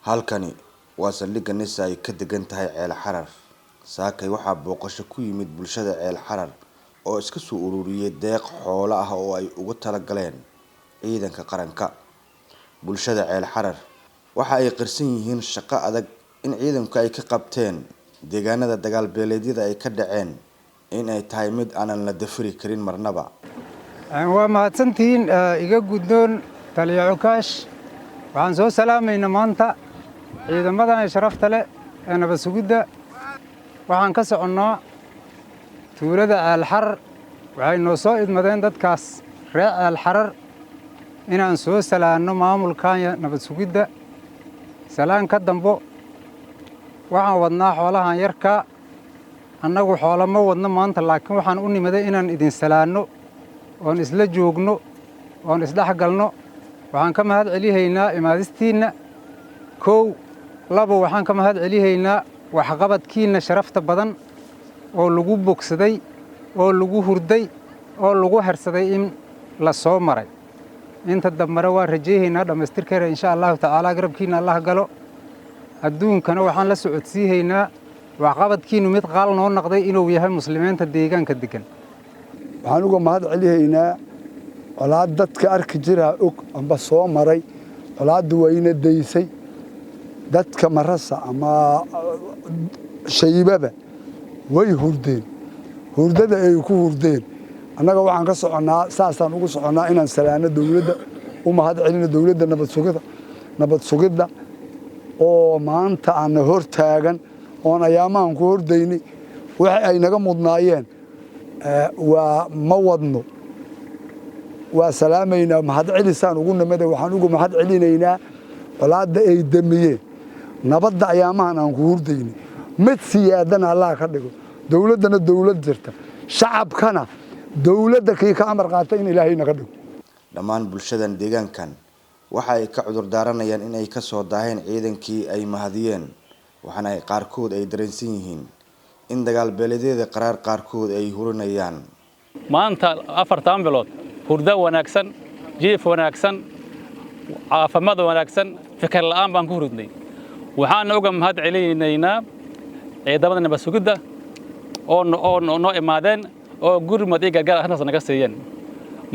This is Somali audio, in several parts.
halkani waa saldhigga nisa ay ka degan tahay ceel xarar saakay waxaa booqasho ku yimid bulshada ceel xarar oo iska soo ururiyay deeq xoolo ah oo ay ugu tala galeen ciidanka qaranka bulshada ceel xarar waxa ay qirsan yihiin shaqo adag in ciidanku ay ka qabteen deegaanada dagaal beeleedyada ay ka dhaceen in ay tahay mid aanan la dafiri karin marnaba waa mahadsantihiin iga guddoon taliya Cukaash waxaan soo salaamayna maanta ciidamadan sharafta leh ee nabad sugidda waxaan ka soconnaa tuulada ceel xarar waxay noo soo idmadeen dadkaas reer ceel xarar inaan soo salaanno maamulkan nabad sugidda salaan ka dambo waxaan wadnaa xoolahan yarka annagu xoolo ma wadno maanta laakiin waxaan u nimaday inaan idin salaanno oon isla joogno oon isdhexgalno waxaan ka mahad celihaynaa imaadistiinna kow labo waxaan ka mahad celihaynaa waxqabadkiinna sharafta badan oo lagu bogsaday oo lagu hurday oo lagu harsaday in la soo maray inta dambana waan rajaynaynaa dhamaystirkeena insha Allah taala garabkiina Allah galo adduunkana waxaan la socodsiihaynaa waxqabadkiinu mid qaal noo noqday inuu yahay muslimiinta deegaanka degan waxaan uga mahad celihaynaa walaad dadka arki jira og amba soo maray walaadu wayna daysay dadka marasa ama shaybaba way hurdeen hurdada ay ku hurdeen annaga waxaan ka soconaa saasaan ugu soconaa inaan salaano dawladda u mahad celino dawladda nabad sugidda oo maanta aan hor taagan oon ayaamahan ku hordaynay waxa ay naga mudnaayeen waa ma wadno waa salaamayna mahad celisaan ugu nimada waxaan ugu mahad celinaynaa walaada ay damiyeen nabadda ayaamahan aan ku hordaynay mid siyaadana Allah ka dhigo dawladdana dawlad jirta shacabkana dawladda kii ka amar qaatay in Ilaahay naga dhigo dhammaan bulshadan deegaankan waxa ay ka cudur daaranayaan in ay ka soo daaheen ciidankii ay mahadiyeen waxana ay qaarkood ay dareensan yihiin in dagaal beeleedyada qaraar qaarkood ay hurinayaan maanta 4 bilood hurda wanaagsan jiif wanaagsan caafimaad wanaagsan fikir la'aan baan ku hurdnay waxaan uga mahad celinaynaa ciidamada nabad sugidda oo noo imaadeen oo gurmad iyo gargaar ahaantaas naga siiyeen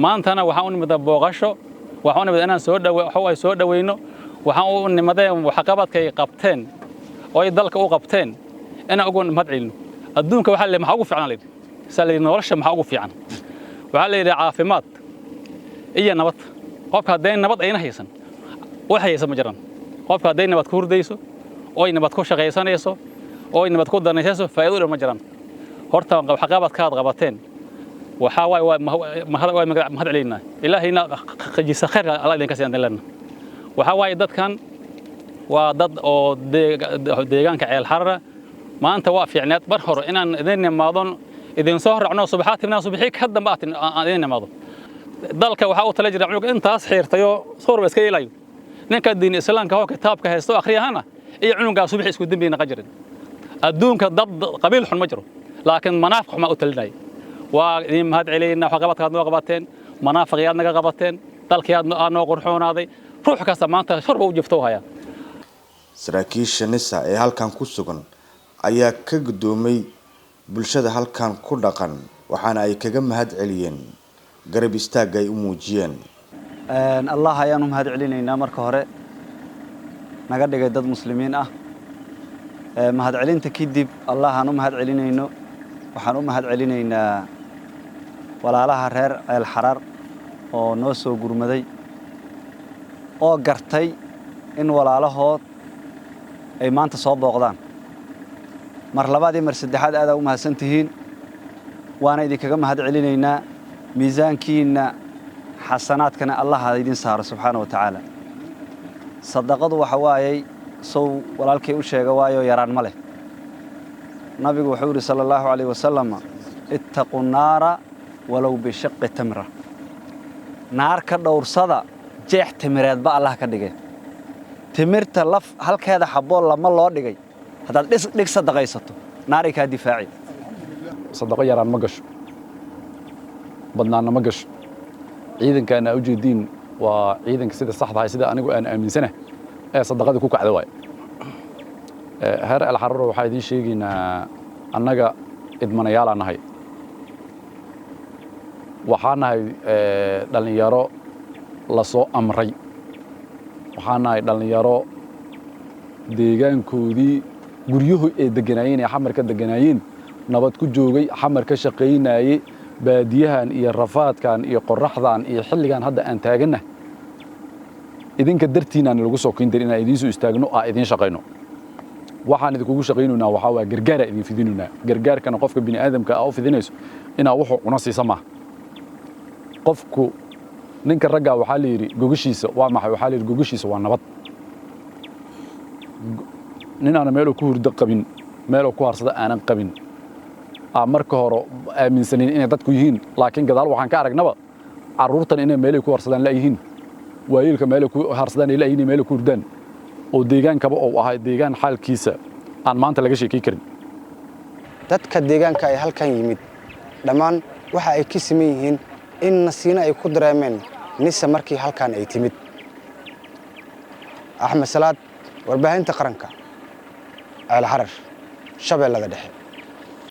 maantana waxaan u nimaday booqasho waxaan u nimaday inaan soo dhaweyno waxaan u nimaday waxqabadka ay qabteen oo ay dalka u qabteen inaan ugu mahad celino adduunka waxa la maxaa ugu fiican leeyahay salay nolosha maxaa ugu fiican waxa la yiraahdaa caafimaad iyo nabad qofka haday nabad ayna haysan wax haysan ma jiraan qofka haday nabad ku hurdayso oo ay nabad ku shaqaysanayso oo ay nabad ku danayso faa'iido ma jiraan horta waxqabadkaad qabateen waxa waay mahad celinaa ilaahayna qajisa khayr Allah idin ka siiyo dalana waxa waay dadkan waa dad oo deegaanka ceel xarar maanta waa fiicneed bar hore inaan idin nimaadon idin soo raacno subaxaadina subaxii ka dambaatin aan idin nimaado dalka waxa uu tala jiray cunug intaas xiirtayo soor iska ilayo ninka diin islaamka oo kitaabka haysto akhriyahana iyo cunuga subaxii isku dambeeyna qajirin adduunka dad qabiil xun ma jiro laakiin manaafiq ma u talinay waa idin mahad celinaa waxqabadkaad noo qabateen manaafiqyaad naga qabateen dalkiyaad noo qurxoonaaday ruux kasta maanta shorba u jifto haya saraakiisha nisa ee halkan ku sugan ayaa ka gudoomay bulshada halkan ku dhaqan waxaana ay kaga mahad celiyeen garab istaag ay u muujiyeen Allah ayaan u mahad celinaynaa marka hore naga dhigay dad muslimiin ah mahad celinta kadib Allah aan u mahad celinayno waxaan u mahad celinaynaa walaalaha reer ceel xarar oo noo soo gurmaday oo gartay in walaalahood ay maanta soo booqdaan mar labaad iyo mar saddexaad aad u mahadsantihiin waana idinkaga mahad celinaynaa miisaankiina xasanaadkana Allah ha idin saaro subxaanahu wa ta'ala sadaqadu waxa waayay soo walaalkay u sheega waayo yaraan ma leh nabigu wuxuu yiri sallallahu alayhi wasallam ittaqu naara walaw bi shaqqi tamra naar ka dhowrsada jeex timireed ba Allah ka dhigay timirta laf halkeeda xaboo lama loo dhigay hadaad dhig sadaqaysato naari ka difaaci sadaqo yaraan ma gasho badnaana ma gasho ciidanka ana u jeedin waa ciidanka sida saxda ah sida anigu aan aaminsanahay ee sadaqada ku kacda waay heer alxararo waxaa idiin sheegaynaa annaga idmanayaal aan nahay waxaan nahay dhalinyaro la soo amray waxaan nahay dhalinyaro deegaankoodii guryahu ay deganaayeen ee xamar ka deganaayeen nabad ku joogay xamar ka shaqaynayay baadiyahan iyo rafaadkan iyo qoraxdan iyo xilligan hadda aan taagana idinka dartiinaan lagu soo kiin dirin inaan idiin soo istaagno aan idiin shaqayno waxaan idinku shaqaynaynaa waxa waa gargaar idin fidinaynaa gargaarkana qofka bini aadamka ah oo fidinayso inaa wuxuu una siisa ma qofku ninka ragga waxa la yiri gogashiisa waa maxay waxa la yiri gogashiisa waa nabad ninana meel ku hurdo qabin meel ku harsada aanan qabin marka hore aaminsanin inay dadku yihiin laakiin gadaal waxaan ka aragnaba caruurtan inay meel ku harsadaan la yihiin waayilka meel ku harsadaan la yihiin meel ku hurdaan oo deegaankaba oo ahay deegaan xaalkiisa aan maanta laga sheekay karin dadka deegaanka ay halkan yimid dhammaan waxa ay ka siman yihiin in nasiina ay ku dareemeen nisa markii halkan ay timid Axmed Salaad warbaahinta qaranka Ceel Xarar Shabeellada Dhexe